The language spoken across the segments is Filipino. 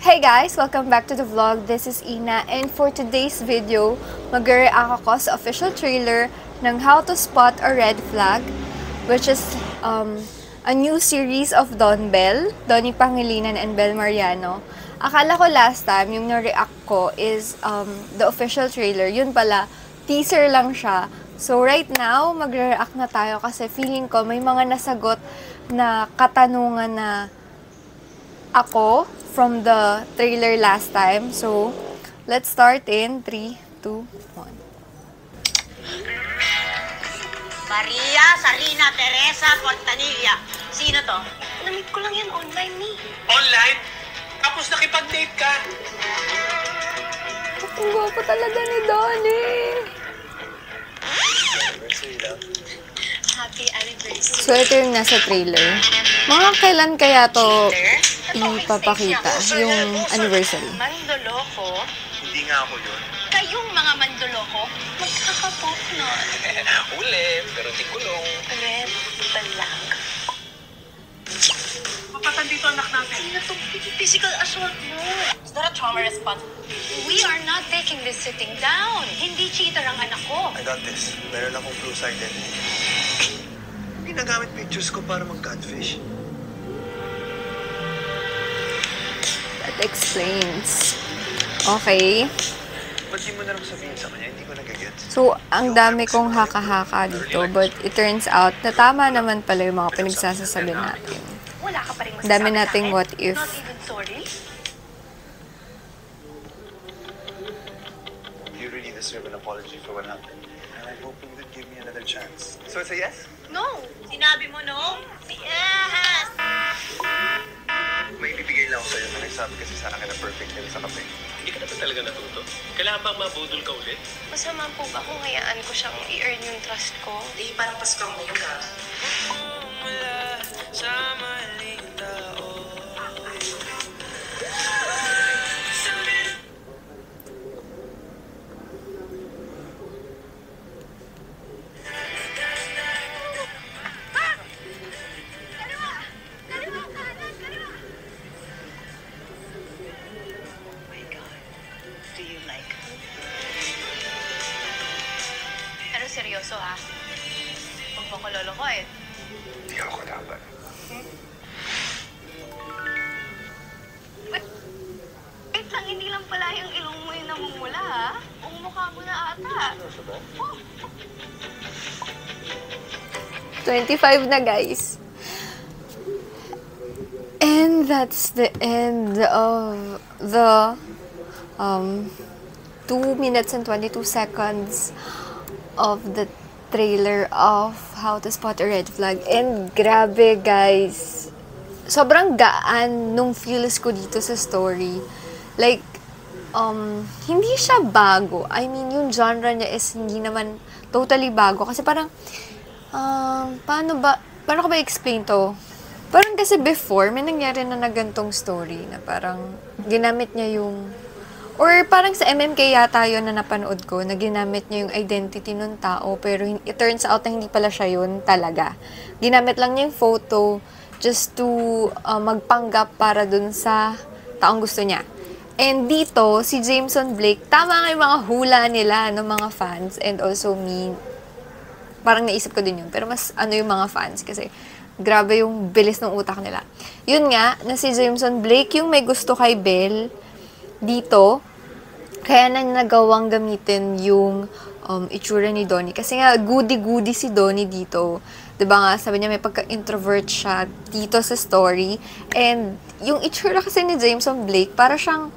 Hey guys! Welcome back to the vlog. This is Ina, and for today's video, mag-react ako sa official trailer ng How to Spot a Red Flag, which is a new series of Don Bell, Donnie Pangilinan and Bel Mariano. Akala ko last time, yung na-react ko is the official trailer. Yun pala, teaser lang siya. So right now, magre-react na tayo kasi feeling ko may mga nasagot na katanungan na ako from the trailer last time. So, let's start in 3, 2, 1. Maria Sarina Teresa Fontanilla. Sino to? Namit ko lang yan online ni. Online? Tapos nakipag-date ka? Ang gwapo talaga ni Donnie. Happy anniversary. So, ito yung nasa trailer. Mga kailan kaya to ipapakita? Yung anniversary. Mandoloko? Hindi nga ako yun. Kayong mga mandoloko, magkakapopnon. Uli, pero di kulong. Red Flag. Mapatan dito anak natin. Sino itong physical assault mo? Is that a trauma response? We are not taking this sitting down. Hindi cheater ang anak ko. I got this. Meron akong flu identity. Ginagamit pictures ko para mag-catfish. That explains. Okay. Ba't di mo na lang sabihin sa kanya? Hindi ko nagagets. So, ang dami kong haka-haka dito. But it turns out na tama naman pala yung mga pinagsasasabi natin. Wala ka pa rin masasabi Dami sa nating akin? what if. Not even sorry? You really deserve an apology for what happened. And I hope you would give me another chance. So it's a yes? No. Sinabi mo no? Yes! May ibibigay lang ako sa'yo na nagsabi kasi sa akin na perfect din sa kape. Hindi ka na ba talaga natuto? Kailangan bang mabudol ka ulit? Masama po ba kung hayaan ko siyang i-earn yung trust ko? Di, parang paskang mo yun ah. Do you like her? Pero seryoso ha? Huwag mo ko lolokohin. Hindi ako kalaban. Wait lang, hindi lang pala yung ilong mo yung namumula ha? Ang mukha mo na ata. 25 na, guys. And that's the end of the 2 minutes and 22 seconds of the trailer of How to Spot a Red Flag. And grabe, guys. Sobrang gaan nung feels ko dito sa story. Like, hindi siya bago. I mean, yung genre niya is hindi naman totally bago. Kasi parang, paano ko ba explain to? Parang kasi before, may nangyari na gantong story na parang ginamit niya yung, or parang sa MMK yata yun na napanood ko, na ginamit niya yung identity ng tao, pero it turns out na hindi pala siya yun talaga. Ginamit lang niya yung photo just to magpanggap para dun sa taong gusto niya. And dito, si Jameson Blake, tama nga yung mga hula nila ng mga fans, and also me, parang naisip ko din yun. Pero mas ano yung mga fans kasi grabe yung bilis ng utak nila. Yun nga, na si Jameson Blake yung may gusto kay Belle dito. Kaya na nagawang gamitin yung itsura ni Donnie. Kasi nga, goody-goody si Donnie dito. Diba nga, sabi niya may pagka-introvert siya dito sa story. And yung itsura kasi ni Jameson Blake, para siyang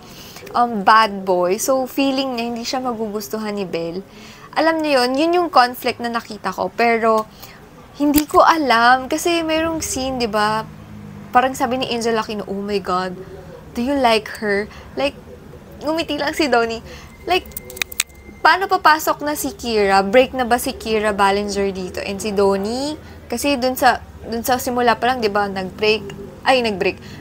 bad boy. So, feeling niya hindi siya magugustuhan ni Belle. Alam niyo yun yung conflict na nakita ko. Pero, hindi ko alam. Kasi mayroong scene, di ba? Parang sabi ni Angel Aquino, oh my God, do you like her? Like, ngumiti lang si Donnie. Like, paano papasok na si Kira? Break na ba si Kira Ballinger dito? And si Donnie? Kasi dun sa simula pa lang, di ba, nag-break.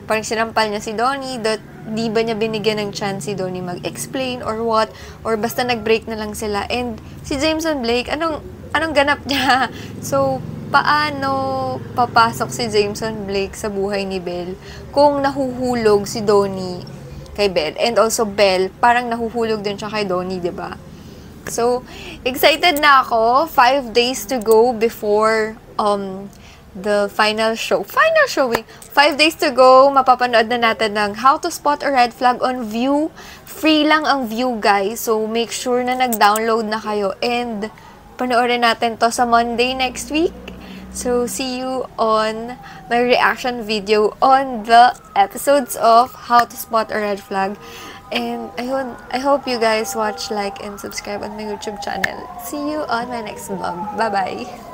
Parang sinampal niya si Donnie. Di ba niya binigyan ng chance si Donnie mag-explain or what? Or basta nag-break na lang sila. And si Jameson Blake, anong ganap niya? So, paano papasok si Jameson Blake sa buhay ni Belle kung nahuhulog si Donnie kay Belle. And also, Belle, parang nahuhulog din siya kay Donnie, di ba? So, excited na ako. 5 days to go before the final show. Final showing. 5 days to go. Mapapanood na natin ng How to Spot a Red Flag on View. Free lang ang View, guys. So, make sure na nag-download na kayo. And, panoorin natin to sa Monday next week. So, see you on my reaction video on the episodes of How to Spot a Red Flag. And I hope you guys watch, like, and subscribe on my YouTube channel. See you on my next vlog. Bye-bye!